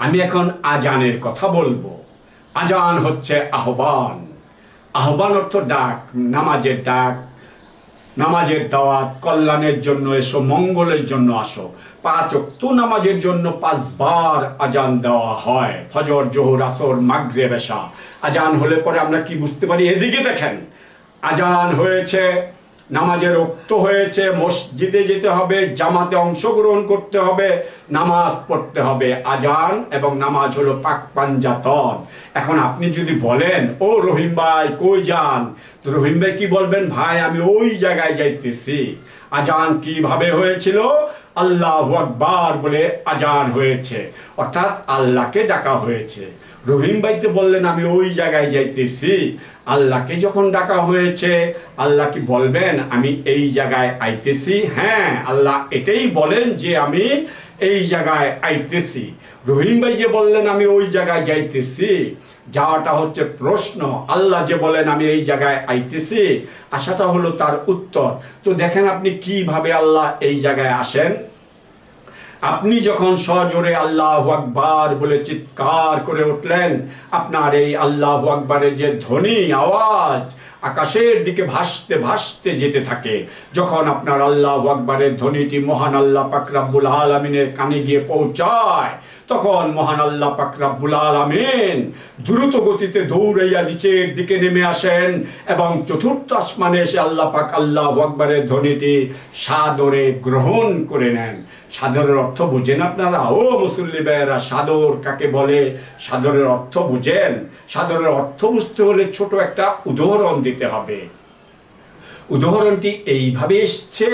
আমি এখন আজানের কথা বলবো। আজান হচ্ছে আহ্বান। আহ্বান অর্থ ডাক, নামাজের ডাক, নামাজের দাওয়াত, কল্যাণের জন্য এসো, মঙ্গলের জন্য আসো। 5 ওয়াক্ত নামাজের জন্য 5 বার আজান দেওয়া হয়, ফজর, জোহর, আসর, মাগরিব, এশা। আজান হলে পরে আমরা কি বুঝতে পারি? এদিকে দেখেন, আজান হয়েছে, নামাজের ওক্ত হয়েছে, মসজিদে যেতে হবে, জামাতে অংশগ্রহণ করতে হবে, নামাজ পড়তে হবে। আজান এবং নামাজ হলো পাক পাঞ্জাতন। এখন আপনি যদি বলেন, ও রহিম ভাই কই যান, তো রহিম ভাই কি বলবেন? ভাই আমি ওই জায়গায় যাইতেছি। আজান কিভাবে হয়েছিল? আল্লাহু আকবার বলে আজান হয়েছে, অর্থাৎ আল্লাহকে ডাকা হয়েছে। রহিম ভাইতে বললেন আমি ওই জায়গায় যাইতেছি। আল্লাহকে যখন ডাকা হয়েছে, আল্লাহ কি বলবেন আমি এই জায়গায় আইতেছি? হ্যাঁ, আল্লাহ এটাই বলেন যে আমি এই জায়গায় আইতেছি। রহিম ভাই যে বললেন আমি ওই জায়গায় যাইতেছি, যাওয়াটা হচ্ছে প্রশ্ন। আল্লাহ যে বলেন আমি এই জায়গায় আইতেছি, আসাটা হলো তার উত্তর। তো দেখেন আপনি কিভাবে আল্লাহ এই জায়গায় আসেন। আপনি যখন সজোরে আল্লাহু আকবার বলে চিৎকার করে উঠলেন, আপনার এই আল্লাহু আকবারের যে ধ্বনি, আওয়াজ আকাশের দিকে ভাসতে ভাসতে যেতে থাকে। যখন আপনার আল্লাহু আকবারের ধ্বনিটি মহান আল্লাহ পাক রব্বুল আলামিনের কানে গিয়ে পৌঁছায়, তখন মহান আল্লাহ পাক রব্বুল আলামিন দ্রুত গতিতে দৌড়াইয়া নিচের দিকে নেমে আসেন এবং চতুর্থ আসমানে এসে আল্লাহ পাক আল্লাহু আকবারের ধ্বনিটি সাদরে গ্রহণ করে নেন। সাদরের অর্থ বুঝেন আপনারা? ও মুসল্লি ভাইয়েরা, সাদর কাকে বলে? সাদরের অর্থ বুঝেন? সাদরের অর্থ বুঝতে হলে ছোট একটা উদাহরণ দিতে হবে। উদাহরণটি এইভাবে এসছে,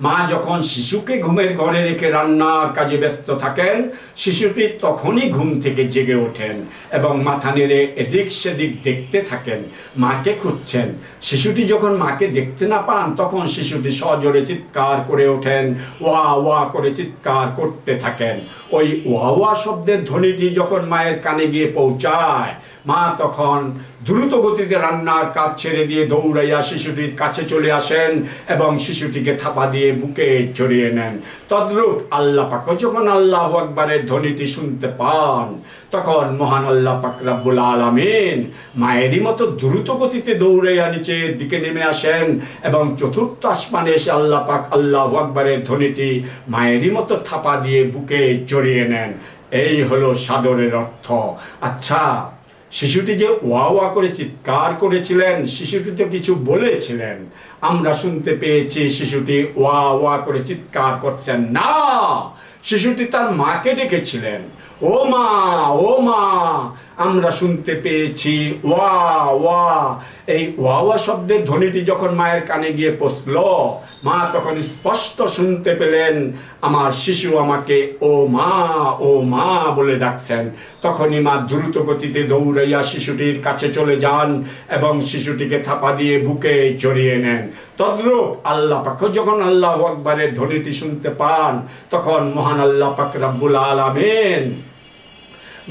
মা যখন শিশুকে ঘুমের ঘরে রেখে রান্নার কাজে ব্যস্ত থাকেন, শিশুটি তখনই ঘুম থেকে জেগে ওঠেন এবং মাথা নেড়ে এদিক সেদিক দেখতে থাকেন, মাকে খুঁজছেন। শিশুটি যখন মাকে দেখতে না পান, তখন শিশুটি সজোরে চিৎকার করে ওঠেন, ওয়া ওয়া করে চিৎকার করতে থাকেন। ওই ওয়া ওয়া শব্দের ধ্বনিটি যখন মায়ের কানে গিয়ে পৌঁছায়, মা তখন দ্রুত গতিতে রান্নার কাজ ছেড়ে দিয়ে দৌড়াইয়া শিশুটির কাছে চলে আসেন এবং শিশুটিকে থাপা দিয়ে বুকে জড়িয়ে নেন। তদ্রূপ আল্লাহ পাক যখন আল্লাহু আকবারের ধ্বনিটি শুনতে পান, তখন মহান আল্লাহ পাক রব্বুল আলামিন মায়েরই মতো দ্রুত গতিতে দৌড়াইয়া নিচের দিকে নেমে আসেন এবং চতুর্থ আসমানে এসে আল্লাহ পাক আল্লাহু আকবারের ধ্বনিটি মায়েরই মতো থাপা দিয়ে বুকে জড়িয়ে নেন। এই হলো সাদরের অর্থ। আচ্ছা, শিশুটি যে ওয়া ওয়া করে চিৎকার করেছিলেন, শিশুটি তো কিছু বলেছিলেন, আমরা শুনতে পেয়েছি শিশুটি ওয়া ওয়া করে চিৎকার করছেন না, শিশুটি তার মাকে ডেকেছিলেন, ও মা, ও মা। আমরা শুনতে পেয়েছি ওয়া ওয়া। এই ওয়া ওয়া শব্দের ধ্বনিটি যখন মায়ের কানে গিয়ে পৌঁছল, মা তখন স্পষ্ট শুনতে পেলেন আমার শিশু আমাকে ও মা বলে ডাকছেন। তখনই মা দ্রুত গতিতে দৌড়াইয়া শিশুটির কাছে চলে যান এবং শিশুটিকে থাপা দিয়ে বুকে জড়িয়ে নেন। তদ্রূপ আল্লাহ পাক যখন আল্লাহু আকবারের ধ্বনিটি শুনতে পান, তখন মহান আল্লাহ পাক রব্বুল আলামিন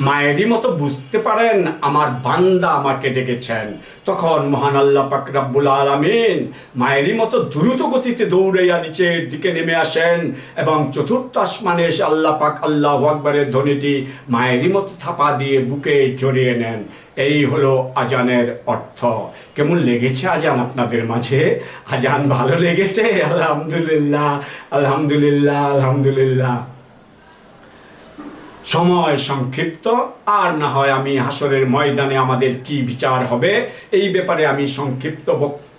মায়েরই মতো বুঝতে পারেন আমার বান্দা আমাকে ডেকেছেন। তখন মহান আল্লাহ পাক রব্বুল আলামিন মায়েরই মতো দ্রুত গতিতে দৌড়াইয়া নিচের দিকে নেমে আসেন এবং চতুর্থ আসমানে এসে আল্লাহ পাক আল্লাহু আকবারের ধ্বনিটি মায়েরই মতো থাপা দিয়ে বুকে জড়িয়ে নেন। এই হলো আজানের অর্থ। কেমন লেগেছে আজান আপনাদের মাঝে? আজান ভালো লেগেছে? আলহামদুলিল্লাহ, আলহামদুলিল্লাহ, আলহামদুলিল্লাহ। সময় সংক্ষিপ্ত, আর না হয় আমি হাসরের ময়দানে আমাদের কি বিচার হবে এই ব্যাপারে আমি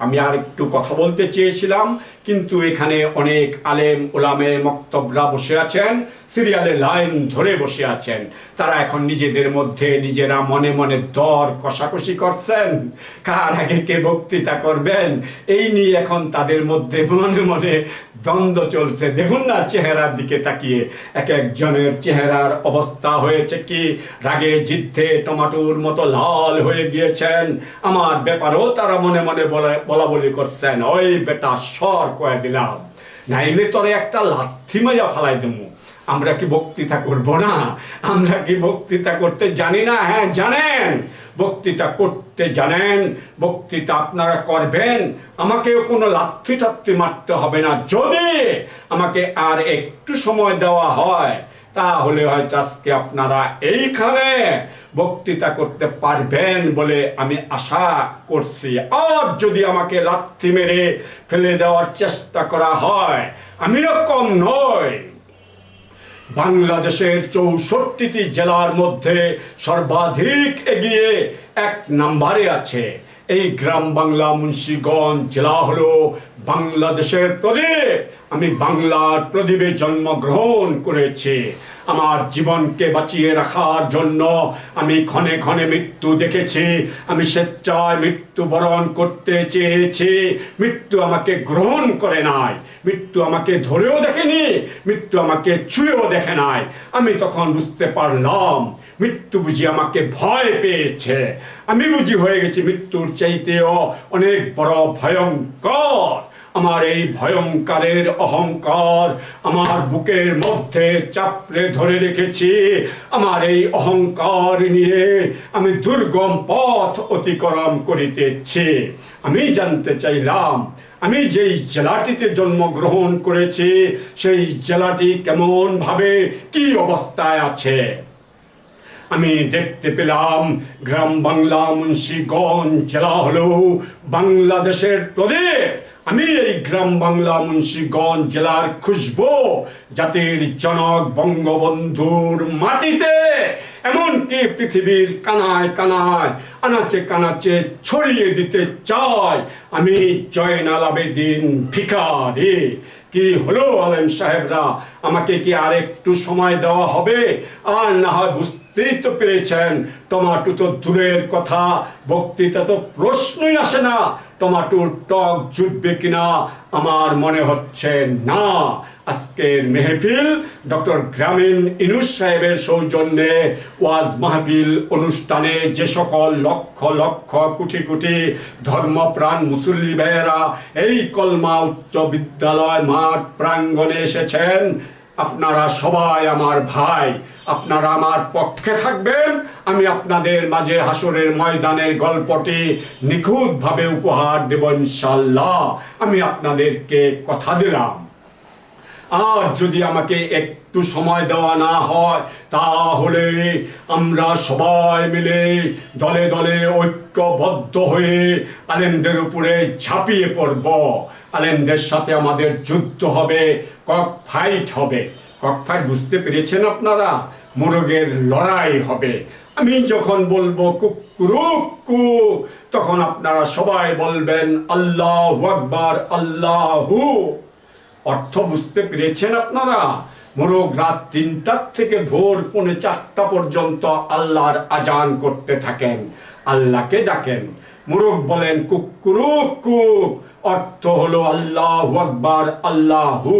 আমি আর একটু কথা বলতে চেয়েছিলাম, কিন্তু এখানে অনেক আলেম ওলামে মক্তবরা বসে আছেন, সিরিয়ালে লাইন ধরে বসে আছেন। তারা এখন নিজেদের মধ্যে নিজেরা মনে মনে দর কষাকষি করছেন, কার আগে কে বক্তৃতা করবেন এই নিয়ে এখন তাদের মধ্যে মনে মনে দ্বন্দ্ব চলছে। দেখুন না চেহারার দিকে তাকিয়ে, এক একজনের চেহারার অবস্থা হয়েছে কি, রাগে জিদ্ধে টমাটোর মতো লাল হয়ে গিয়েছেন। আমার ব্যাপারেও তারা মনে মনে বলা বলি করছেন, ওই বেটা সর কয়ে দিলাম, নাইলে তোরে একটা লাথি মাইয়া ফালাই দেবো। আমরা কি বক্তৃতা করব না? আমরা কি বক্তৃতা করতে জানি না? হ্যাঁ জানেন, বক্তৃতা করতে জানেন, বক্তৃতা আপনারা করবেন। আমাকেও কোনো লাথি টাথি মারতে হবে না। যদি আমাকে আর একটু সময় দেওয়া হয় তাহলে হয়তো আজকে আপনারা এইখানে বক্তৃতা করতে পারবেন বলে আমি আশা করছি। আর যদি আমাকে লাথি মেরে ফেলে দেওয়ার চেষ্টা করা হয়, আমিও কম নই। বাংলাদেশের 64টি জেলার মধ্যে সর্বাধিক এগিয়ে 1 নম্বরে আছে এই গ্রাম বাংলা মুন্সিগঞ্জ জেলা হলো বাংলাদেশের প্রদীপ। আমি বাংলার প্রদীপে জন্মগ্রহণ করেছি। আমার জীবনকে বাঁচিয়ে রাখার জন্য আমি ক্ষণে ক্ষণে মৃত্যু দেখেছি। আমি স্বেচ্ছায় মৃত্যুবরণ করতে চেয়েছি, মৃত্যু আমাকে গ্রহণ করে নাই। মৃত্যু আমাকে ধরেও দেখেনি, মৃত্যু আমাকে ছুঁয়েও দেখে নাই। আমি তখন বুঝতে পারলাম মৃত্যু বুঝি আমাকে ভয় পেয়েছে। আমি বুঝি হয়ে গেছি মৃত্যুর চাইতেও অনেক বড় ভয়ঙ্কর। আমার এই ভয়ঙ্করের অহংকার আমার বুকের মধ্যে চাপড়ে ধরে রেখেছি। আমার এই অহংকার নিয়ে আমি দুর্গম পথ অতিক্রম করিতেছি। আমি জানতে চাইলাম, আমি যেই জেলাটিতে জন্মগ্রহণ করেছি সেই জেলাটি কেমন ভাবে কি অবস্থায় আছে। আমি দেখতে পেলাম গ্রাম বাংলা মুন্সিগঞ্জ জেলা হলো বাংলাদেশের প্রদীপ। আমি এই গ্রাম বাংলা মুন্সিগঞ্জ জেলার খুশবু জাতির জনক বঙ্গবন্ধুর মাটিতে, এমনকি পৃথিবীর কানায় কানায় আনাচে কানাচে ছড়িয়ে দিতে চাই। আমি জয়নাল আবেদিন ভিখারি। কি হলো আলেম সাহেবরা, আমাকে কি আর একটু সময় দেওয়া হবে? আর না হয় বুঝতেই তো পেরেছেন, টমাটো তো দূরের কথা, বক্তৃতা তো প্রশ্নই আসে না। টমাটোর টক জুটবে কিনা আমার মনে হচ্ছে না। আজকের মেহফিল ডক্টর গ্রামীণ ইনুস সাহেবের সৌজন্যে ওয়াজ মাহফিল অনুষ্ঠানে যে সকল লক্ষ লক্ষ কোটি কোটি ধর্মপ্রাণ মুসল্লি ভাইয়েরা এই কলমা উচ্চ বিদ্যালয় মাঠ প্রাঙ্গণে এসেছেন, আপনারা সবাই আমার ভাই। আপনারা আমার পক্ষে থাকবেন। আমি আপনাদের মাঝে হাসরের ময়দানের গল্পটি নিখুঁতভাবে উপহার দেব ইনশাআল্লাহ। আমি আপনাদেরকে কথা দিলাম। আর যদি আমাকে একটু সময় দেওয়া না হয় তাহলে আমরা সবাই মিলে দলে দলে ঐক্যবদ্ধ হয়ে আলেমদের উপরে ঝাঁপিয়ে পড়ব। আলেমদের সাথে আমাদের যুদ্ধ হবে, কক ফাইট হবে। কক ফাইট বুঝতে পেরেছেন আপনারা? মোরগের লড়াই হবে। আমি যখন বলবো কুকুরুকু, তখন আপনারা সবাই বলবেন আল্লাহু আকবার, আল্লাহু। অর্থ বুঝতে পেরেছেন আপনারা? মোরগ রাত 3টার থেকে ভোর 4:45 পর্যন্ত আল্লাহর আজান করতে থাকেন, আল্লাহকে ডাকেন। মোরগ বলেন কুকুরুকু, অর্থ হলো আল্লাহু আকবার, আল্লাহু।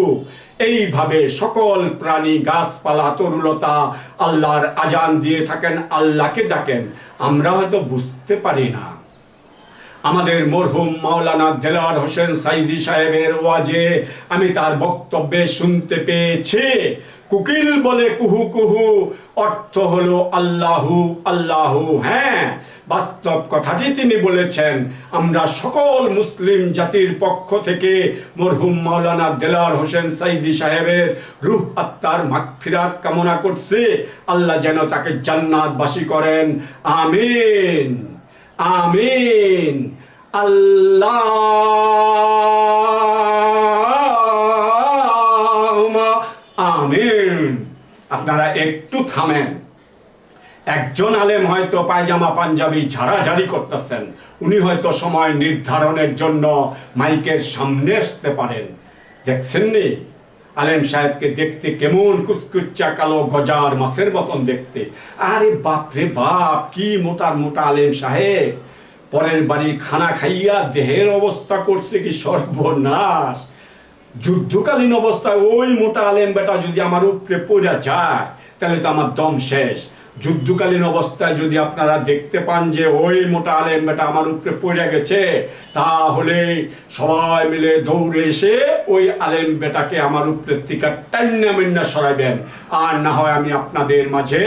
এইভাবে সকল প্রাণী গাছপালা তরুলতা আল্লাহর আজান দিয়ে থাকেন, আল্লাহকে ডাকেন। আমরা হয়তো বুঝতে পারি না। আমাদের মরহুম মাওলানা দেলাওয়ার হোসেন সাইদি সাহেবের ওয়াজে আমি তার বক্তব্যে শুনতে পেয়েছি কুকিল বলে কুহু কুহু, অর্থ হলো আল্লাহু আল্লাহু। হ্যাঁ, বাস্তব কথাটি তিনি বলেছেন। আমরা সকল মুসলিম জাতির পক্ষ থেকে মরহুম মাওলানা দেলাওয়ার হোসেন সাইদি সাহেবের রূহ আত্মার মাগফিরাত কামনা করছি। আল্লাহ যেন তাকে জান্নাতবাসী করেন, আমিন আমিন। আল্লাহুম্মা আমিন। আপনারা একটু থামেন। একজন আলেম হয়তো পায়জামা পাঞ্জাবি ঝাড়াঝাড়ি করতেছেন, উনি হয়তো সময় নির্ধারণের জন্য মাইকের সামনে আসতে পারেন। দেখছেননি আলেম সাহেবকে দেখতে কেমন কুচকুচ্চা কালো গজার মাছের মতন দেখতে। আরে বাপরে বাপ, কি মোটার মোটা আলেম সাহেব। পরের বাড়ি খানা খাইয়া দেহের অবস্থা করছে কি সর্বনাশ। যুদ্ধকালীন অবস্থায় ওই মোটা আলেম বেটা যদি আমার উপরে পড়ে যায় তাহলে তো আমার দম শেষ। যুদ্ধকালীন অবস্থায় যদি আপনারা দেখতে পান যে ওই মোটা আলেম বেটা আমার উপরে পড়ে গেছে, তাহলে সবাই মিলে দৌড়ে এসে ওই আলেম বেটাকে আমার উপরে থেকে টান্না মিন্না সরাইবেন। আর না হয় আমি আপনাদের মাঝে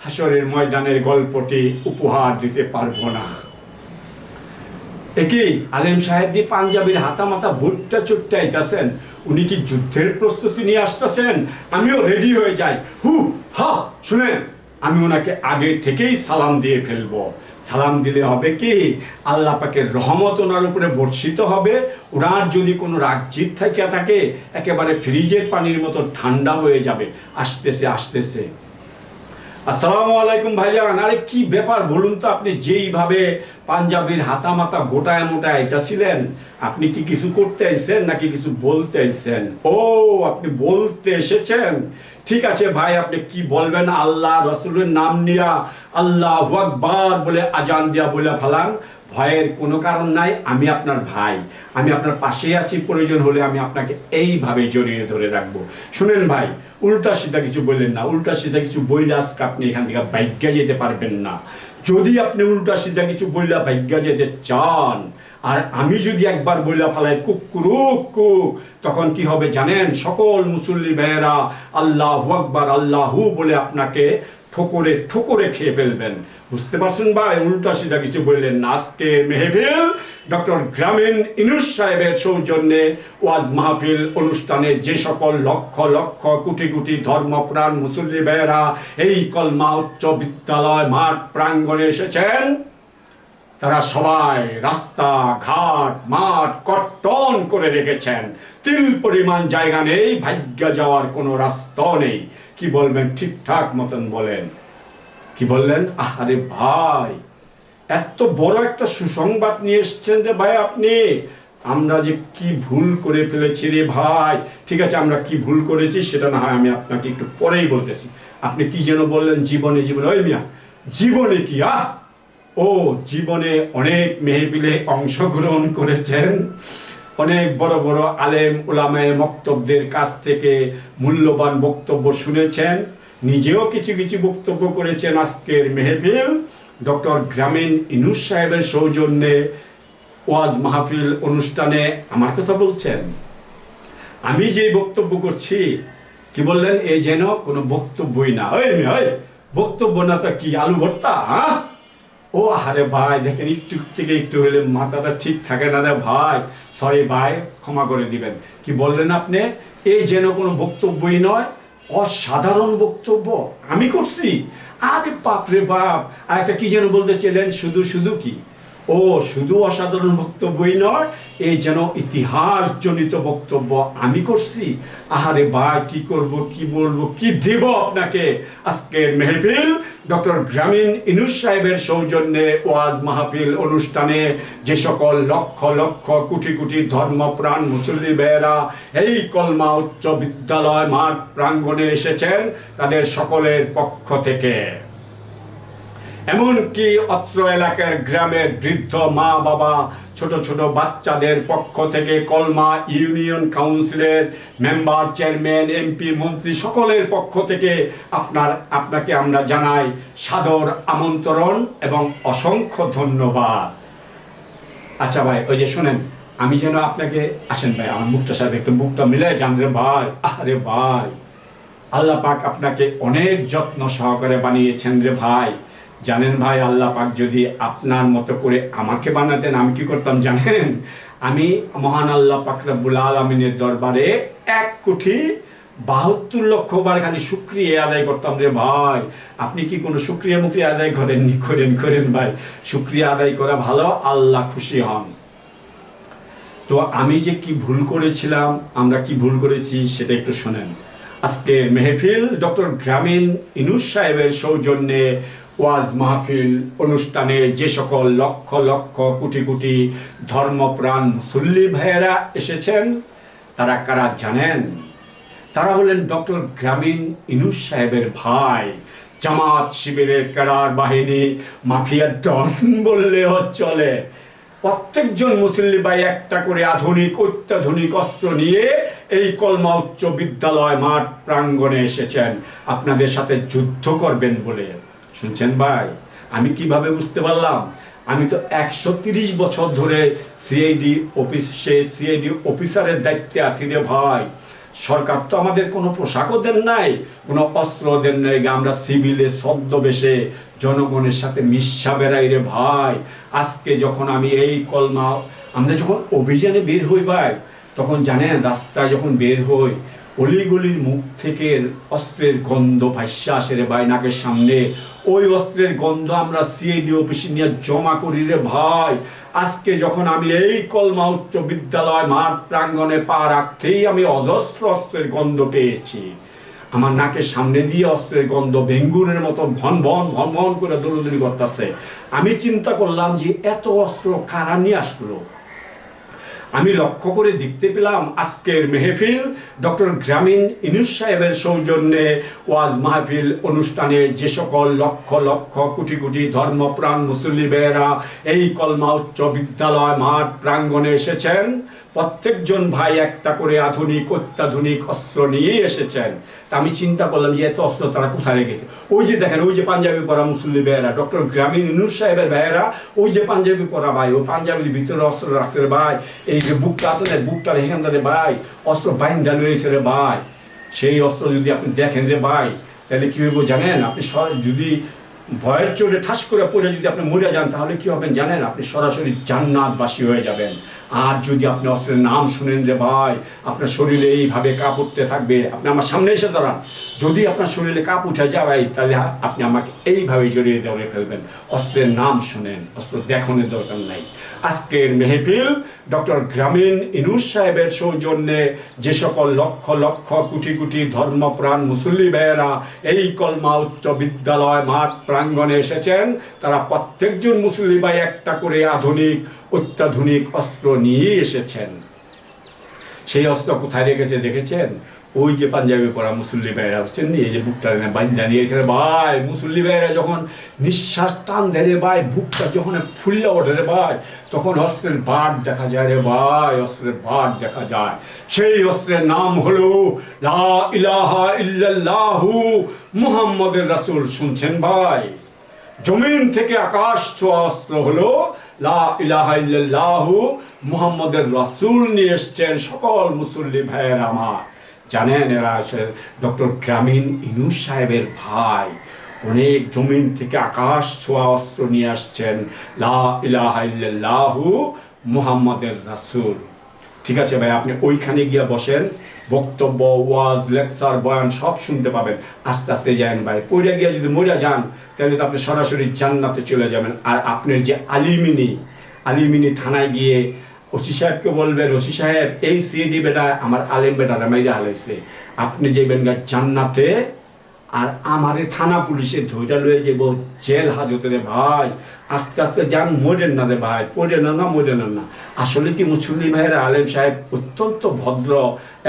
হাসরের ময়দানের গল্পটি উপহার দিতে পারবো না। একই আলেম সাহেব দিয়ে পাঞ্জাবির হাতা মাথা ভুট্টা চুট্টা আইতাছেন, উনি কি যুদ্ধের প্রস্তুতি নিয়ে আসতেছেন? আমিও রেডি হয়ে যাই। হা শুনেন, আমি ওনাকে আগে থেকেই সালাম দিয়ে ফেলবো। সালাম দিলে হবে কি, আল্লাহ পাকের রহমত ওনার উপরে বর্ষিত হবে। ওনার যদি কোনো রাগ জিদ থাকিয়া থাকে একেবারে ফ্রিজের পানির মতো ঠান্ডা হয়ে যাবে। আসতেছে আসতেছে। আসসালামু আলাইকুম ভাইজান। আরে কি ব্যাপার বলুন তো, আপনি যেইভাবে পাঞ্জাবির হাতা মাতা গোটায় মোটায় আইতাছিলেন, আপনি কি কিছু করতে আইছেন নাকি কিছু বলতে আইছেন? ও, আপনি বলতে এসেছেন। ঠিক আছে ভাই, আপনি কি বলবেন? আল্লাহ রসুলের নাম নিয়া আল্লাহু আকবার বলে আজান দিয়া বলে ফেলান। ভয়ের কোনো কারণ নাই, আমি আপনার ভাই, আমি আপনার পাশেই আছি। প্রয়োজন হলে আমি আপনাকে এইভাবে জড়িয়ে ধরে রাখবো। শুনেন ভাই, উল্টা সিধা কিছু বললেন না। উল্টা সিধা কিছু বইলে আজকে আপনি এখান থেকে বাইজ্ঞা যেতে পারবেন না। যদি আপনি উল্টা সিধা কিছু বইলা বাইজ্ঞা যেতে চান, আর আমি যদি একবার বইলা ফেলাই কুকুরুক কুক, তখন কি হবে জানেন? সকল মুসল্লি ভাইয়েরা আল্লাহু আকবার আল্লাহু বলে আপনাকে ঠোকরে ঠোকরে খেয়ে ফেলবেন। বুঝতে পারছেন ভাই? উল্টা সিধা কিছু বললেন না। আজকে মেহফিল ডক্টর গ্রামীণ ইনুস সাহেবের সৌজন্যে ওয়াজ মাহফিল অনুষ্ঠানে যে সকল লক্ষ লক্ষ কোটি কোটি ধর্মপ্রাণ মুসল্লি ভাইয়েরা এই কলমা উচ্চ বিদ্যালয় মাঠ প্রাঙ্গণে এসেছেন, তারা সবাই রাস্তা ঘাট মাঠ কর্তন করে রেখেছেন। তিল পরিমাণ জায়গা নেই, ভাগ্যা যাওয়ার কোনো রাস্তা নেই। কি বলবেন? ঠিকঠাক মতন বলেন। কি বললেন? আরে ভাই, এত বড় একটা সুসংবাদ নিয়ে এসছেন রে ভাই আপনি। আমরা যে কি ভুল করে ফেলেছি রে ভাই। ঠিক আছে, আমরা কি ভুল করেছি সেটা না হয় আমি আপনাকে একটু পরেই বলতেছি। আপনি কি যেন বললেন? জীবনে জীবনে ওই মিয়া জীবনে কি ও জীবনে অনেক মেহফিলে অংশগ্রহণ করেছেন, অনেক বড় বড় আলেম উলামায়ে মক্তবদের কাছ থেকে মূল্যবান বক্তব্য শুনেছেন, নিজেও কিছু কিছু বক্তব্য করেছেন। আজকের মেহফিল ডক্টর গ্রামীণ ইনুস সাহেবের সৌজন্যে ওয়াজ মাহফিল অনুষ্ঠানে আমার কথা বলছেন। আমি যে বক্তব্য করছি, কি বললেন? এই যেন কোনো বক্তব্যই না। ওই বক্তব্য না তো কি আলু ভর্তা? ও আরে ভাই দেখেন, একটু থেকে একটু হলে মাথাটা ঠিক থাকে না রে ভাই। সরি ভাই, ক্ষমা করে দিবেন। কি বললেন আপনি? এই যেন কোনো বক্তব্যই নয়, অসাধারণ বক্তব্য আমি করছি। আরে বাপ রে বাপ। আর একটা কি যেন বলতে চাইলেন? শুধু শুধু কি? ও শুধু অসাধারণ বক্তব্যই নয়, এই যেন ইতিহাস জনিত বক্তব্য আমি করছি। আহারে ভাই, কি করব, কি বলবো, কি দেব আপনাকে? আজকের মেহফিল ডক্টর গ্রামীণ ইনুস সাহেবের সৌজন্যে ওয়াজ মাহফিল অনুষ্ঠানে যে সকল লক্ষ লক্ষ কোটি কোটি ধর্মপ্রাণ মুসল্লি ভাইয়েরা এই কলমা উচ্চ বিদ্যালয় মাঠ প্রাঙ্গণে এসেছেন, তাদের সকলের পক্ষ থেকে, এমনকি অত্র এলাকার গ্রামের বৃদ্ধ মা বাবা ছোট ছোট বাচ্চাদের পক্ষ থেকে, কলমা ইউনিয়ন কাউন্সিলের মেম্বার চেয়ারম্যান এমপি মন্ত্রী সকলের পক্ষ থেকে আপনাকে আমরা জানাই সাদর আমন্ত্রণ এবং অসংখ্য ধন্যবাদ। আচ্ছা ভাই, ওই যে শোনেন, আমি যেন আপনাকে আসেন ভাই, আমার মুখটার সাথে একটু বুকটা মিলে যান রে ভাই। আরে ভাই, আল্লাহ পাক আপনাকে অনেক যত্ন সহকারে বানিয়েছেন রে ভাই। জানেন ভাই, আল্লাহ পাক যদি আপনার মতো করে আমাকে বানাতেন, আমি কি করতাম জানেন? আমি মহান আল্লাহ পাক রব্বুল আলামিনের দরবারে 1,72,00,000 বার খালি শুকরিয়া আদায় করতাম রে ভাই। আপনি কি কোনো শুকরিয়া মুকরিয়া আদায় করেননি? করেন ভাই। শুকরিয়া আদায় করা ভালো, আল্লাহ খুশি হন। তো আমি যে কি ভুল করেছিলাম, আমরা কি ভুল করেছি সেটা একটু শোনেন। আজকে মেহফিল ডক্টর গ্রামীণ ইনুস সাহেবের সৌজন্যে ওয়াজ মাহফিল অনুষ্ঠানে যে সকল লক্ষ লক্ষ কোটি কোটি ধর্মপ্রাণ মুসল্লি ভাইয়েরা এসেছেন, তারা কারা জানেন? তারা হলেন ডক্টর গ্রামীণ ইনুস সাহেবের ভাই, জামাত শিবিরের ক্যাডার বাহিনী, মাফিয়া ডন বললেও চলে। প্রত্যেকজন মুসল্লি ভাই একটা করে আধুনিক অত্যাধুনিক অস্ত্র নিয়ে এই কলমা উচ্চ বিদ্যালয় মাঠ প্রাঙ্গণে এসেছেন আপনাদের সাথে যুদ্ধ করবেন বলে। শুনছেন ভাই, আমি কিভাবে বুঝতে পারলাম? আমি তো 130 বছর ধরে সিআইডি অফিসারের দায়িত্বে আছি রে ভাই। সরকার তো আমাদের কোনো পোশাকও দেন নাই, কোনো অস্ত্র দেন নাই, আমরা সিভিলে ছদ্মবেশে জনগণের সাথে মিশা বেড়াই রে ভাই। আজকে যখন আমি এই কলমা, আমরা যখন অভিযানে বের হই ভাই, তখন জানেন রাস্তায় যখন বের হই অলিগলির মুখ থেকে অস্ত্রের গন্ধ ভাষ্যা আসে রে ভাই নাকের সামনে। ওই অস্ত্রের গন্ধ আমরা সিআইডি অফিসে নিয়ে জমা করি রে ভাই। আজকে যখন আমি এই কলমা উচ্চ বিদ্যালয় মাঠ প্রাঙ্গণে পা রাখতেই আমি অজস্র অস্ত্রের গন্ধ পেয়েছি। আমার নাকের সামনে দিয়ে অস্ত্রের গন্ধ ভেঙ্গুরের মতো ভন ভন ভন ভন করে দৌড়দৌড়ি করতেছে। আমি চিন্তা করলাম যে এত অস্ত্র কারা নিয়ে আসলো। আমি লক্ষ্য করে দেখতে পেলাম আজকের মেহফিল ডক্টর গ্রামীণ ইনুস সাহেবের সৌজন্যে ওয়াজ মাহফিল অনুষ্ঠানে যে সকল লক্ষ লক্ষ কোটি কোটি ধর্মপ্রাণ মুসল্লি ভাইয়েরা এই কলমা উচ্চ বিদ্যালয় মাঠ প্রাঙ্গণে এসেছেন, প্রত্যেকজন ভাই একটা করে আধুনিক অত্যাধুনিক অস্ত্র নিয়ে এসেছেন। তা আমি চিন্তা করলাম যে এত অস্ত্র তারা কোথায় রেখেছে। ওই যে দেখেন, ওই যে পাঞ্জাবি পরা মুসল্লি ভাইয়েরা, ডক্টর গ্রামীণ ইনুস সাহেবের ভাইয়েরা, ওই যে পাঞ্জাবি পরা ভাই, ওই পাঞ্জাবির ভিতরে অস্ত্র রাখছে রে ভাই। এই যে বুকটা আছে না, বুকটার এখান থেকে ভাই অস্ত্র বাইন্দা লয়েছে রে ভাই। সেই অস্ত্র যদি আপনি দেখেন রে ভাই, তাহলে কী হইব জানেন? আপনি যদি ভয়ের চোটে ঠাস করে পড়ে যদি আপনি মরে যান, তাহলে কি হবেন জানেন? আপনি সরাসরি জান্নাতবাসী হয়ে যাবেন। আর যদি আপনি অস্ত্রের নাম শুনেন রে ভাই, আপনার শরীরে এইভাবে কাঁপ উঠতে থাকবে। আপনি আমার সামনে এসে দাঁড়ান, যদি আপনার শরীরে কাঁপ উঠে যায় ভাই, তাহলে আপনি আমাকে এইভাবে জড়িয়ে ধরে ফেলবেন। অস্ত্রের নাম শুনেন, অস্ত্র দেখানোর দরকার নাই। আজকের মেহফিল ডক্টর গ্রামীণ ইনুস সাহেবের সৌজন্যে যে সকল লক্ষ লক্ষ কোটি কোটি ধর্মপ্রাণ মুসল্লি ভাইয়েরা এই কলমা উচ্চ বিদ্যালয় মাঠ প্রাঙ্গণে এসেছেন, তারা প্রত্যেকজন মুসল্লি ভাই একটা করে আধুনিক অত্যাধুনিক অস্ত্র নিয়ে এসেছেন। সেই অস্ত্র কোথায় রেখেছে দেখেছেন? ওই যে পাঞ্জাবি পরা মুসল্লি ভাইয়েরা হচ্ছেন, এই যে বুকটা বান্ধা নিয়েছে ভাই। মুসল্লি ভাইয়েরা যখন নিঃশ্বাস টান দেয় রে ভাই, বুকটা যখন ফুল্লা ওঠে রে ভাই, তখন অস্ত্রের বাট দেখা যায় রে ভাই, অস্ত্রের বাট দেখা যায়। সেই অস্ত্রের নাম হলো লা ইলাহা ইল্লাল্লাহু মুহাম্মাদুর রাসূল। শুনছেন ভাই? জমিন থেকে আকাশ ছোঁয়া অস্ত্র হলো লা ইলাহা ইল্লাল্লাহু মুহাম্মাদুর রাসূল নিয়ে এসছেন সকল মুসল্লি ভাইয়েরা আমার। জানেন এরা আছে ডক্টর গ্রামীণ ইনুস সাহেবের ভাই, অনেক জমিন থেকে আকাশ ছোঁয়া অস্ত্র নিয়ে আসছেন লা ইলাহা ইল্লাল্লাহু মুহাম্মাদুর রাসূল। ঠিক আছে ভাই, আপনি ওইখানে গিয়ে বসেন, বক্তব্য, ওয়াজ, লেকচার, বয়ান সব শুনতে পাবেন। আস্তে আস্তে যান ভাই, পড়ে গিয়ে যদি মরে যান তাহলে তো আপনি সরাসরি জান্নাতে চলে যাবেন। আর আপনার যে আলিমিনি থানায় গিয়ে ওসি সাহেবকে বলবেন, ওসি সাহেব এই সিডি বেটা আমার আলেম বেটারা মাইরা হালাইছে, আপনি যাবেন গা জান্নাতে, আর আমারে থানা পুলিশে ধৈর্য লয়ে যাব জেল হাজতে রে ভাই। আস্তে আস্তে যান, মরেন না রে ভাই, পড়ে না মরেন না। আসলে কি মুসল্লি ভাইয়ের আলেম সাহেব অত্যন্ত ভদ্র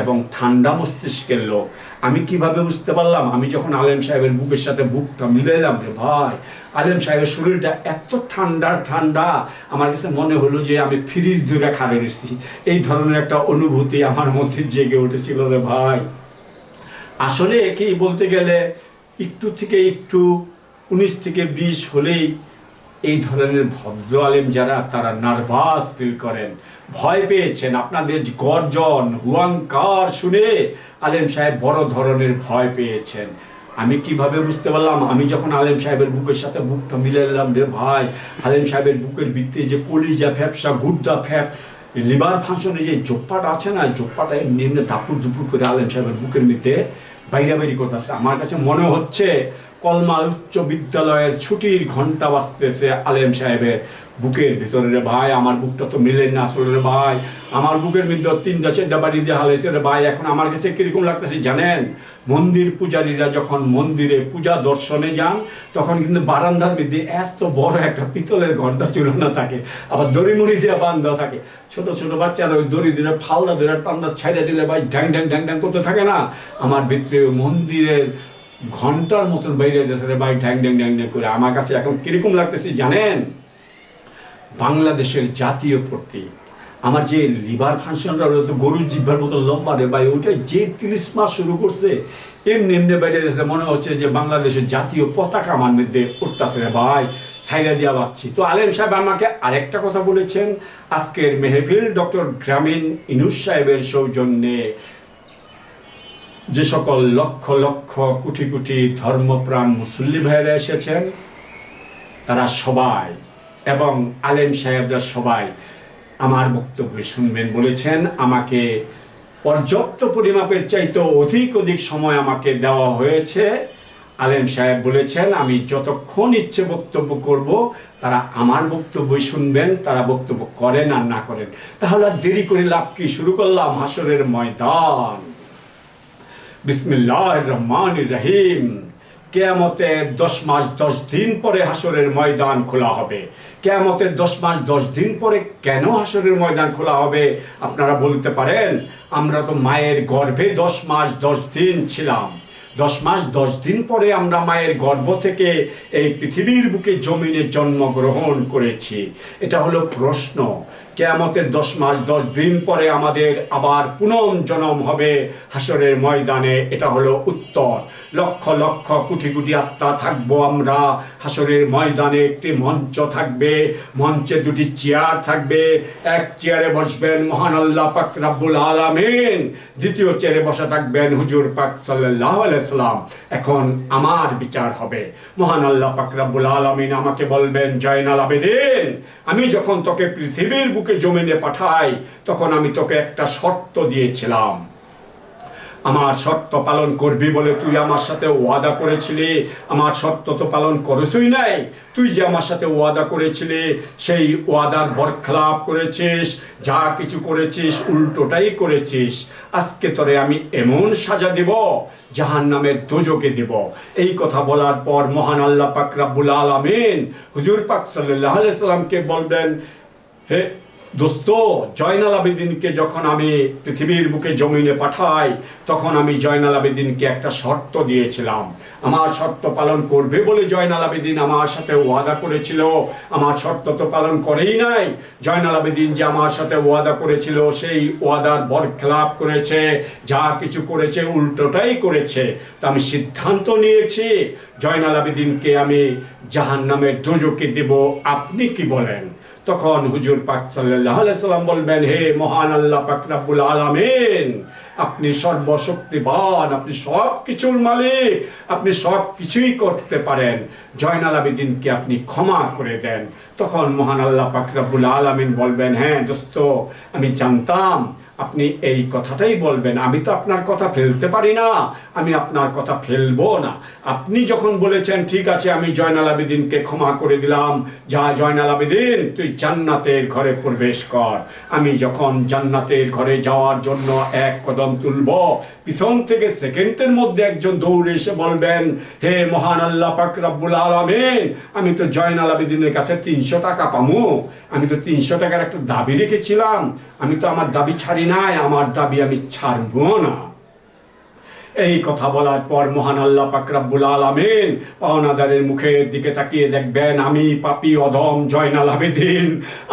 এবং ঠান্ডা মস্তিষ্কের লোক। আমি কিভাবে বুঝতে পারলাম? আমি যখন আলেম সাহেবের বুকের সাথে বুকটা মিলাইলাম রে ভাই, আলেম সাহেবের শরীরটা এত ঠান্ডা, আমার কাছে মনে হলো যে আমি ফ্রিজ ধরে খাড়ে রয়েছি। এই ধরনের একটা অনুভূতি আমার মধ্যে জেগে উঠেছিল রে ভাই। আসলে কি বলতে গেলে একটু থেকে একটু 19 থেকে 20 হলেই এই ধরনের ভদ্র আলেম যারা, তারা নার্ভাস ফিল করেন, ভয় পেয়েছেন। আপনাদের গর্জন হুয়াঙ্কার শুনে আলেম সাহেব বড় ধরনের ভয় পেয়েছেন। আমি কিভাবে বুঝতে পারলাম? আমি যখন আলেম সাহেবের বুকের সাথে বুকটা মিলাইলাম রে ভাই, আলেম সাহেবের বুকের ভিতরে যে কলিজা ফ্যাপসা, গুদ্দা ফ্যাপ, লিভার ফাংশনে যে জোপ্পাটা আছে না, জোপ্পাটা নিম্নে দাপুর দুপুর করে আলেম সাহেবের বুকের মধ্যে বাইরাবাড়ি করতেছে। আমার কাছে মনে হচ্ছে কলমা উচ্চ বিদ্যালয়ের ছুটির ঘন্টা বাজতেছে আলেম সাহেবের বুকের ভিতরে রে ভাই। আমার বুকটা তো মিলে না আসলে রে ভাই, আমার বুকের মধ্যে 3-4টা বাড়ি দিয়ে হালাইছে রে ভাই। এখন আমার কাছে কিরকম লাগতেছে জানেন? মন্দির পূজারীরা যখন মন্দিরে পূজা দর্শনে যান, তখন কিন্তু বারান্দার মধ্যে এত বড় একটা পিতলের ঘন্টা ঝুলানো থাকে, আবার দড়িমড়ি দিয়ে বান্ধা থাকে। ছোট ছোট বাচ্চারা ওই দড়ি দিয়ে ফালদা ধরে টান্দাজ ছাইড়ে দিলে ভাই ঢ্যাং ঢ্যাং ঢ্যাং ঢ্যাং করতে থাকে না, আমার ভিতরে মন্দিরের ঘন্টার মতন বাইরে যেতে ভাই ঢ্যাং ঢ্যাং ঢ্যাং ঢ্যাং করে। আমার কাছে এখন কিরকম লাগতেছে জানেন? বাংলাদেশের জাতীয় প্রতীক। আমার যে লিভার ফাংশনটা তো গরুর জিহ্বার মতো লম্বা রে ভাই, ওইটা যে 30 মাস শুরু করছে এমনি এমনি বেড়ে গেছে, মনে হচ্ছে যে বাংলাদেশের জাতীয় পতাকা আমার মধ্যে উঠতেছে রে ভাই, ছাইরা দিয়া পাচ্ছি। তো আলেম সাহেব আমাকে আরেকটা কথা বলেছেন, আজকের মেহফিল ডক্টর গ্রামীণ ইনুস সাহেবের সৌজন্যে যে সকল লক্ষ লক্ষ কোটি কোটি ধর্মপ্রাণ মুসল্লি ভাইয়েরা এসেছেন তারা সবাই এবং আলেম সাহেবরা সবাই আমার বক্তব্য শুনবেন বলেছেন। আমাকে পর্যাপ্ত পরিমাপের চাইতে অধিক সময় আমাকে দেওয়া হয়েছে। আলেম সাহেব বলেছেন আমি যতক্ষণ ইচ্ছে বক্তব্য করব, তারা আমার বক্তব্যই শুনবেন, তারা বক্তব্য করেন আর না করেন। তাহলে আর দেরি করে লাভ কি, শুরু করলাম হাসরের ময়দান। বিসমিল্লাহির রহমানির রহিম। কিয়ামতের 10 মাস 10 দিন পরে হাসরের ময়দান খোলা হবে। কিয়ামতের 10 মাস 10 দিন পরে কেন হাসরের ময়দান খোলা হবে আপনারা বলতে পারেন? আমরা তো মায়ের গর্ভে 10 মাস 10 দিন ছিলাম। 10 মাস 10 দিন পরে আমরা মায়ের গর্ভ থেকে এই পৃথিবীর বুকে জমিনে জন্মগ্রহণ করেছি। এটা হলো প্রশ্ন। কিয়ামতের 10 মাস 10 দিন পরে আমাদের আবার পুনর্জন্ম হবে হাসরের ময়দানে, এটা হলো উত্তর। লক্ষ লক্ষ কোটি কোটি আত্মা থাকবো আমরা হাসরের ময়দানে। একটি মঞ্চ থাকবে, মঞ্চে 2টি চেয়ার থাকবে। এক চেয়ারে বসবেন মহান আল্লাহ পাক রব্বুল আলামিন, দ্বিতীয় চেয়ারে বসা থাকবেন হুজুর পাক সাল্লাল্লাহু আলাইহি সাল্লাম। এখন আমার বিচার হবে। মহান আল্লাহ পাক রব্বুল আলামিন আমাকে বলবেন, জয়নাল আবেদিন, আমি যখন তোকে পৃথিবীর বুকে জমিনে পাঠাই তখন আমি তোকে একটা শর্ত দিয়েছিলাম। আমার শর্ত পালন করবি বলে তুই আমার সাথে ওয়াদা করেছিলি। আমার শর্ত তো পালন করেছই নাই। তুই যে আমার সাথে ওয়াদা করেছিলি সেই ওয়াদার বরখলাপ করেছিস, যা কিছু করেছিস উল্টোটাই করেছিস। আজকে তোরে আমি এমন সাজা দিব, জাহান্নামের দোজকে দিব। এই কথা বলার পর মহান আল্লাহ পাক রব্বুল আলামিন হুজুর পাক সাল্লাল্লাহু আলাইহি সাল্লামকে বলবেন, হে দোস্ত, জয়নাল আবেদিনকে যখন আমি পৃথিবীর বুকে জমিনে পাঠাই তখন আমি জয়নাল আবেদিনকে একটা শর্ত দিয়েছিলাম। আমার শর্ত পালন করবে বলে জয়নাল আবেদিন আমার সাথে ওয়াদা করেছিল। আমার শর্ত তো পালন করেই নাই। জয়নাল আবেদিন যে আমার সাথে ওয়াদা করেছিল সেই ওয়াদার বরখলাপ করেছে, যা কিছু করেছে উল্টোটাই করেছে। তো আমি সিদ্ধান্ত নিয়েছি জয়নাল আবেদিনকে আমি জাহান্নামের দোজকে দেব। আপনি কি বলেন? তখন হুজুর পাক সাল্লাল্লাহু আলাইহি সাল্লাম বলবেন, হে মহান আল্লাহ পাক রব্বুল আলামিন, আপনি সর্বশক্তিমান, আপনি সব কিছুর মালিক, আপনি সব কিছুই করতে পারেন। জয়নাল আবেদিনকে আপনি ক্ষমা করে দেন। তখন মহান আল্লাহ পাক রব্বুল আলামিন বলবেন, হ্যাঁ দোস্ত, আমি জানতাম আপনি এই কথাটাই বলবেন। আমি তো আপনার কথা ফেলতে পারি না, আমি আপনার কথা ফেলবো না। আপনি যখন বলেছেন ঠিক আছে আমি জয়নাল আবেদিনকে ক্ষমা করে দিলাম, যা জয়নাল আবেদিন তুই জান্নাতের ঘরে প্রবেশ কর। আমি যখন জান্নাতের ঘরে যাওয়ার জন্য এক কদম তুলব, পিছন থেকে সেকেন্ডের মধ্যে একজন দৌড়ে এসে বলবেন, হে মহান আল্লাহ পাক রব্বুল আলামিন, আমি তো জয়নাল আবেদিনের কাছে 300 টাকা পামু। আমি তো 300 টাকার একটা দাবি রেখেছিলাম, আমি তো আমার দাবি ছাড়ি নাই, আমার দাবি আমি ছাড়বো না। এই কথা বলার পর মহান আল্লাহ পাক রব্বুল আলামিন পাওনাদারের মুখের দিকে তাকিয়ে দেখবেন, আমি পাপী অধম জয়নাল আবেদিন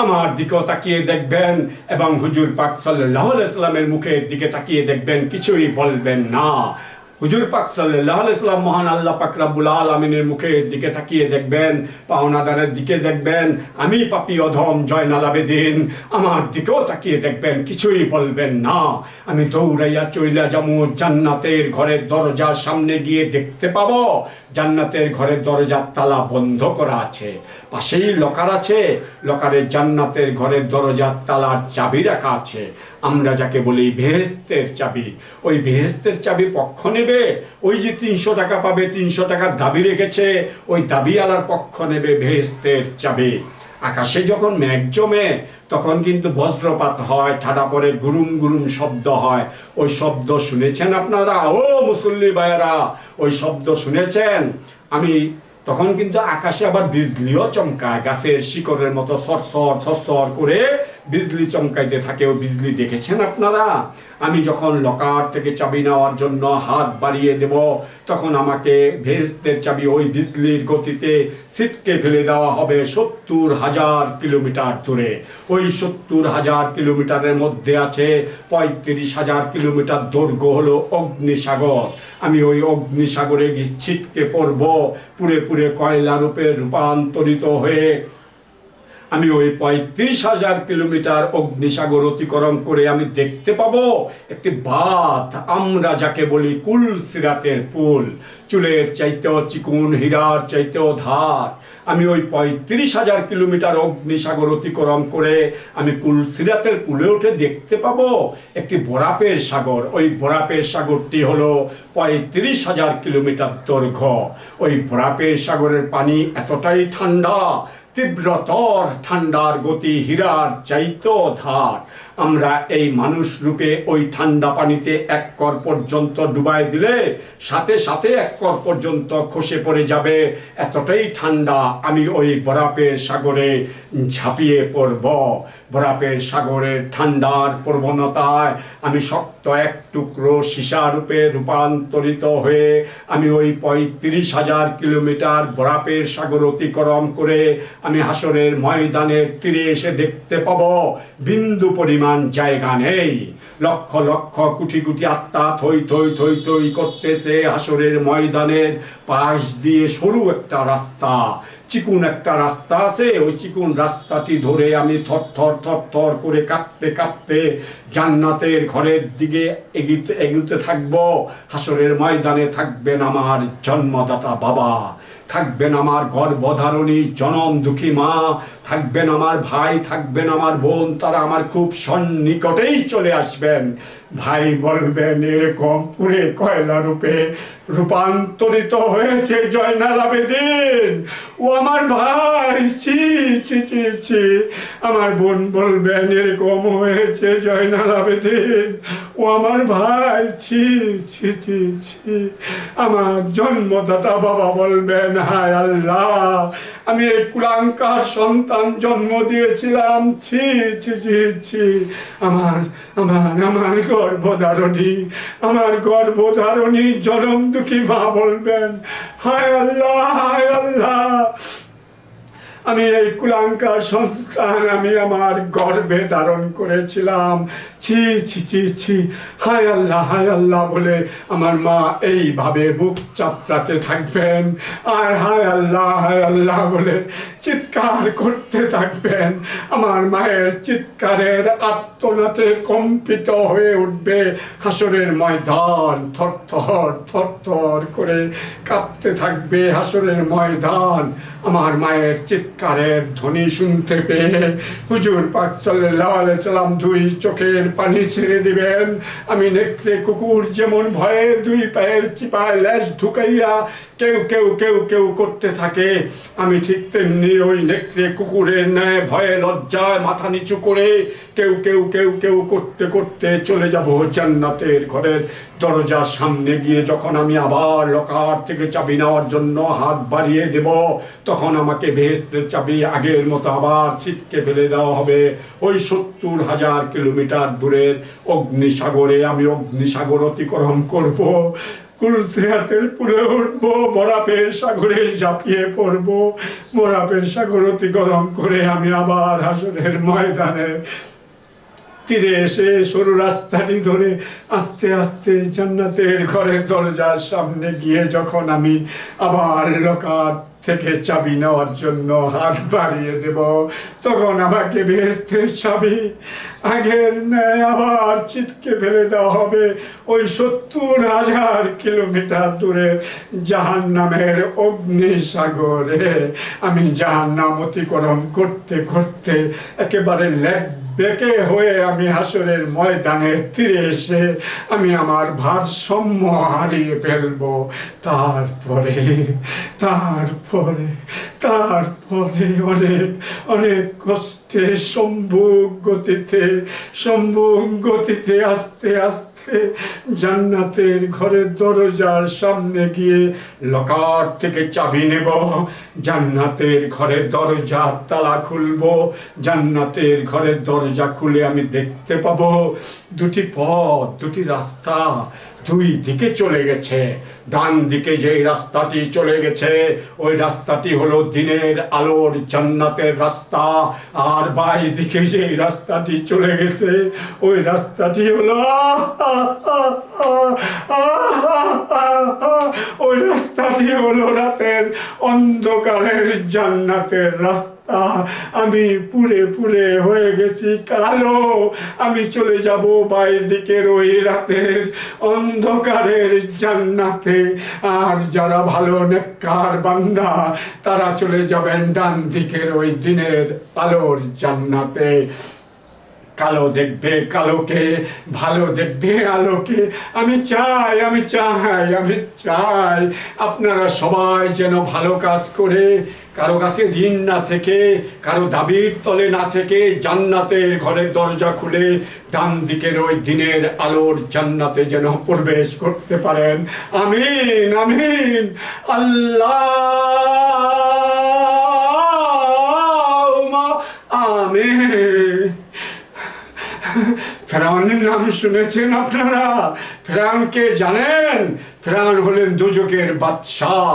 আমার দিকেও তাকিয়ে দেখবেন এবং হুজুর পাক সাল্লাল্লাহু আলাইহি সাল্লামের মুখের দিকে তাকিয়ে দেখবেন, কিছুই বলবেন না। হুজুর পাক সাল্লাল্লাহু আলাইহি সাল্লাম মহান আল্লাহ পাক রব্বুল আলামিনের মুখের দিকে তাকিয়ে দেখবেন, পাওনাদারের দিকে দেখবেন, আমি পাপী অধম জয়নাল আবেদিন আমার দিকেও তাকিয়ে দেখবেন, কিছুই বলবেন না। আমি দৌড়াইয়া চইলা যাবো জান্নাতের ঘরের দরজার সামনে গিয়ে দেখতে পাবো জান্নাতের ঘরের দরজার তালা বন্ধ করা আছে, পাশেই লকার আছে, লকারের জান্নাতের ঘরের দরজার তালার চাবি রাখা আছে। আমরা যাকে বলি বেহেশতের চাবি। ওই বেহেশতের চাবি পক্ষ নেবে, ওই যে 300 টাকা পাবে, 300 টাকার দাবি রেখেছে, ওই দাবিওয়ালার পক্ষ নেবে বেহেশতের চাবি। আকাশে যখন মেঘ জমে তখন কিন্তু বজ্রপাত হয়, ঠাডা পরে গুরুম গুরুম শব্দ হয়। ওই শব্দ শুনেছেন আপনারা? ও মুসল্লি ভাইয়েরা, ওই শব্দ শুনেছেন? আমি তখন কিন্তু আকাশে আবার বিজলিও চমকায়, গাছের শিকড়ের মতো সরসর সরসর করে বিজলি চমকাইতে থাকে। ও বিজলি দেখেছেন আপনারা? আমি যখন লকার থেকে চাবি নেওয়ার জন্য হাত বাড়িয়ে দেব, তখন আমাকে ভেস্তের চাবি ওই বিজলির গতিতে ছিটকে ফেলে দেওয়া হবে 70,000 কিলোমিটার দূরে। ওই 70,000 কিলোমিটারের মধ্যে আছে 35,000 কিলোমিটার দৈর্ঘ্য হলো অগ্নিসাগর। আমি ওই অগ্নিসাগরে ছিটকে পড়ব, পুরে পুরে কয়লা রূপে রূপান্তরিত হয়ে আমি ওই 35,000 কিলোমিটার অগ্নিসাগর অতিক্রম করে আমি দেখতে পাবো একটি বাঁধ, আমরা যাকে বলি কুল সিরাতের পুল, চুলের চাইতেও চিকুন, হীরার চাইতেও ধার। আমি ওই 35,000 কিলোমিটার অগ্নিসাগর অতিক্রম করে আমি কুল সিরাতের পুলে উঠে দেখতে পাবো একটি বরাফের সাগর। ওই বরাফের সাগরটি হলো 35,000 কিলোমিটার দৈর্ঘ্য। ওই বরাফের সাগরের পানি এতটাই ঠান্ডা, তীব্রতর ঠান্ডার গতি হীরার চাইতেও ধার। আমরা এই মানুষ রূপে ওই ঠান্ডা পানিতে 1 কর পর্যন্ত ডুবাই দিলে সাথে সাথে 1 কর পর্যন্ত খসে পড়ে যাবে, এতটাই ঠান্ডা। আমি ওই বরফের সাগরে ঝাঁপিয়ে পড়ব। বরফের সাগরের ঠান্ডার প্রবণতায় আমি শক্ত এক টুকরো সীসা রূপে রূপান্তরিত হয়ে আমি ওই 35,000 কিলোমিটার বরফের সাগর অতিক্রম করে আমি হাসরের ময়দানের তীরে এসে দেখতে পাবো বিন্দু পরিমাণ জায়গা নেই। লক্ষ লক্ষ কোটি কোটি আত্মা থই থই থই থই করতেছে হাসরের ময়দানের পাশ দিয়ে সরু একটা রাস্তা, চিকুন একটা রাস্তা আছে। ওই চিকুন রাস্তাটি ধরে আমি থর থর থর থর করে কাঁপতে কাঁপতে জান্নাতের ঘরের দিকে এগুতে থাকবো। হাসরের ময়দানে থাকবেন আমার জন্মদাতা বাবা, থাকবেন আমার গর্ভধারণী জনম দুঃখী মা, থাকবেন আমার ভাই, থাকবেন আমার বোন। তারা আমার খুব সন্নিকটেই চলে আসবেন। ভাই বলবেন এরকম পুরে কয়লা রূপে রূপান্তরিত হয়েছে জয়নাল আবেদিন, ও আমার ভাই, ছি ছি ছি ছি। আমার বোন বলবেন এরকম হয়েছে জয়নাল আবেদিন, ও আমার ভাই, ছি ছি ছি ছি। আমার জন্মদাতা বাবা বলবেন হায় আল্লাহ, আমি এই কুলাঙ্কার সন্তান জন্ম দিয়েছিলাম, ছি ছি ছি ছি। আমার আমার আমার গর্ভধারণী, আমার গর্ভধারণী জনম দুঃখী মা বলবেন হায় আল্লাহ, হায় আল্লাহ, আমি এই কুলাঙ্কার সন্তান আমি আমার গর্ভে ধারণ করেছিলাম, ছি ছি ছি ছি। হায় আল্লাহ, হায় আল্লাহ বলে আমার মা এইভাবে বুক চাপড়াতে থাকবেন আর হায় আল্লাহ বলে চিৎকার করতে থাকবেন। আমার মায়ের চিৎকারের আত্মনাতে কম্পিত হয়ে উঠবে হাসরের ময়দান, থর থর থর থর করে কাঁপতে থাকবে হাসরের ময়দান। আমার মায়ের চিৎকারের ধ্বনি শুনতে পেয়ে হুজুর পাক সাল্লাল্লাহু আলাইহি সাল্লাম 2 চোখের পানি ছেড়ে দিবেন। আমি নেকড়ে কুকুর যেমন ভয়ে 2 পায়ের চিপায় লেজ ঢুকাইয়া কেউ কেউ কেউ কেউ করতে থাকে, আমি ঠিক তেমনি ওই নেকড়ে কুকুরের ন্যায় ভয়ে লজ্জায় মাথা নিচু করে কেউ কেউ কেউ কেউ করতে করতে চলে যাব জান্নাতের ঘরের দরজার সামনে গিয়ে। যখন আমি আবার লকার থেকে চাবি নেওয়ার জন্য হাত বাড়িয়ে দেব, তখন আমাকে বেহেশতের চাবি আগের মতো আবার ছিটকে ফেলে দেওয়া হবে ওই 70,000 কিলোমিটার দূরের অগ্নিসাগরে। আমি অগ্নিসাগর অতিক্রম করব, কুলসিরাতের পুলে উঠবো, বরফের সাগরে ঝাঁপিয়ে পড়বো। বরফের সাগর অতিক্রম করে আমি আবার হাসরের ময়দানে তীরে এসে সরু রাস্তাটি ধরে আস্তে আস্তে জান্নাতের ঘরের দরজার সামনে গিয়ে যখন আমি আবার লকার থেকে চাবি নেওয়ার জন্য হাত বাড়িয়ে দেব, তখন আমাকে বেহেশতের চাবি আগের ন্যায় আবার ছিটকে ফেলে দেওয়া হবে ওই 70,000 কিলোমিটার দূরে জাহান্নামের অগ্নিসাগরে। আমি জাহান্নাম অতিক্রম করতে করতে একেবারে বেঁকে হয়ে আমি হাসরের ময়দানের তীরে এসে আমি আমার ভারসাম্য হারিয়ে ফেলবো। তারপরে তারপরে তারপরে অনেক অনেক কষ্টে সম্মুখ গতিতে আস্তে আস্তে আস্তে জান্নাতের ঘরের দরজার সামনে গিয়ে লকার থেকে চাবি নেব, জান্নাতের ঘরের দরজার তালা খুলবো, জান্নাতের ঘরের দরজা খুলে আমি দেখতে পাবো দুটি পথ, দুটি রাস্তা দুই দিকে চলে গেছে। ডান দিকে যে রাস্তাটি চলে গেছে ওই রাস্তাটি হলো দিনের আলোর জান্নাতের রাস্তা, আর বাই দিকে যে রাস্তাটি চলে গেছে ওই রাস্তাটি হলো ওই রাস্তাটি হলো রাতের অন্ধকারের জান্নাতের রাস্তা। আমি পুরে পুরে হয়ে গেছি কালো, আমি চলে যাব বাইরের দিকের ওই রাতের অন্ধকারের জান্নাতে, আর যারা ভালো নেককার বান্দা তারা চলে যাবেন ডান দিকের ওই দিনের আলোর জান্নাতে। কালো দেখবে কালোকে, ভালো দেখবে আলোকে। আমি চাই আমি চাই আমি চাই আপনারা সবাই যেন ভালো কাজ করে, কারো কাছে ঋণ না থেকে, কারো দাবির তলে না থেকে জান্নাতের ঘরের দরজা খুলে ডান দিকের ওই দিনের আলোর জান্নাতে যেন প্রবেশ করতে পারেন। আমিন আমিন। আল্লাহুম্মা আমিন। ফেরাউনের নাম শুনেছেন আপনারা? ফেরাউনকে জানেন? ফেরাউন হলেন দুজকের বাদশাহ।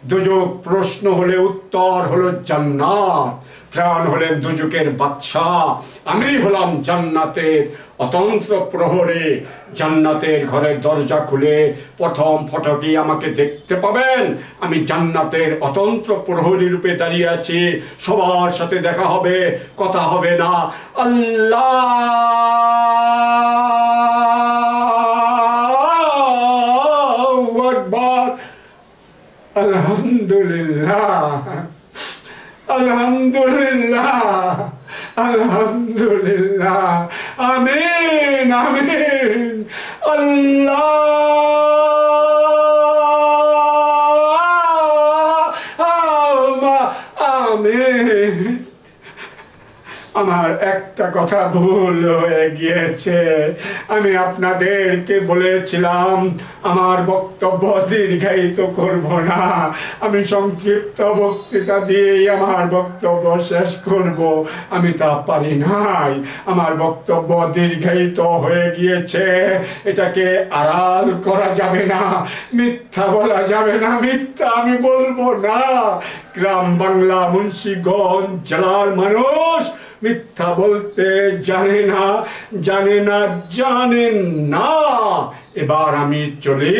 দুজক প্রশ্ন হলে উত্তর হলো জান্নাত। ফেরাউন হলেন দুজকের বাদশাহ, আমি হলাম জান্নাতের অতন্ত্র প্রহরী। জান্নাতের ঘরের দরজা খুলে প্রথম ফটকে আমাকে দেখতে পাবেন, আমি জান্নাতের অতন্ত্র প্রহরী রূপে দাঁড়িয়ে আছি। সবার সাথে দেখা হবে, কথা হবে না। আল্লাহু আকবার। আলহামদুলিল্লাহ আলহামদুলিল্লাহ আলহামদুলিল্লাহ। আমিন আমিন। আল্লাহুম্মা আমিন। আমার একটা কথা ভুল হয়ে গিয়েছে। আমি আপনাদেরকে বলেছিলাম আমার বক্তব্য দীর্ঘায়িত করব না, আমি সংক্ষিপ্ত বক্তৃতা দিয়েই আমার বক্তব্য শেষ করব। আমি তা পারি নাই, আমার বক্তব্য দীর্ঘায়িত হয়ে গিয়েছে। এটাকে আড়াল করা যাবে না, মিথ্যা বলা যাবে না, মিথ্যা আমি বলবো না। গ্রাম বাংলা মুন্সিগঞ্জ জেলার মানুষ মিথ্যা বলতে জানে না, জানে না, জানেন না। এবার আমি চলি।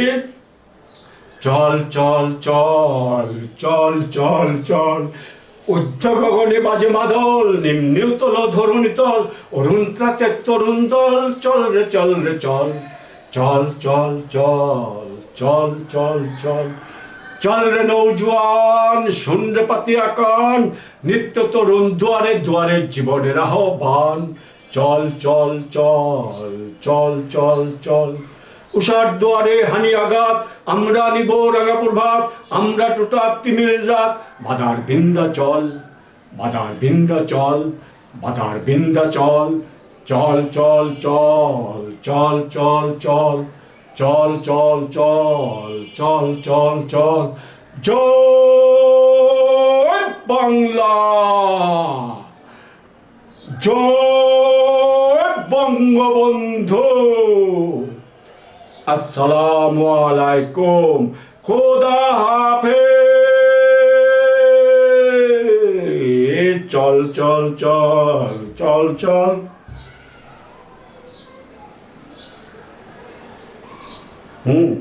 চল চল চল চল চল চল, ঊর্ধ্ব গগনে বাজে মাদল, নিম্নে তল ধরণী তল, অরুণ প্রাতের তরুণ দল। চল রে চল রে চল, চল চল চল চল চল চল চল রে নৌজওয়ান, শুন রে পাতিয়া কান, নিত্য তরুণ দুয়ারে দুয়ারে জীবনের আহ্বান। চল চল চল চল চল চল, উষার দুয়ারে হানি আঘাত, আমরা নিব রাঙা প্রভাত, আমরা টুটা তিমির রাত। বাধার বিন্দা চল, বাধার বিন্দা চল, বাধার বিন্দা চল। চল চল চল চল চল চল চল চল চল চল চল চল। জয় বাংলা, জয় বঙ্গবন্ধু। আসসালামু আলাইকুম, খোদা হাফেজ। চল চল চল চল চল। হুম।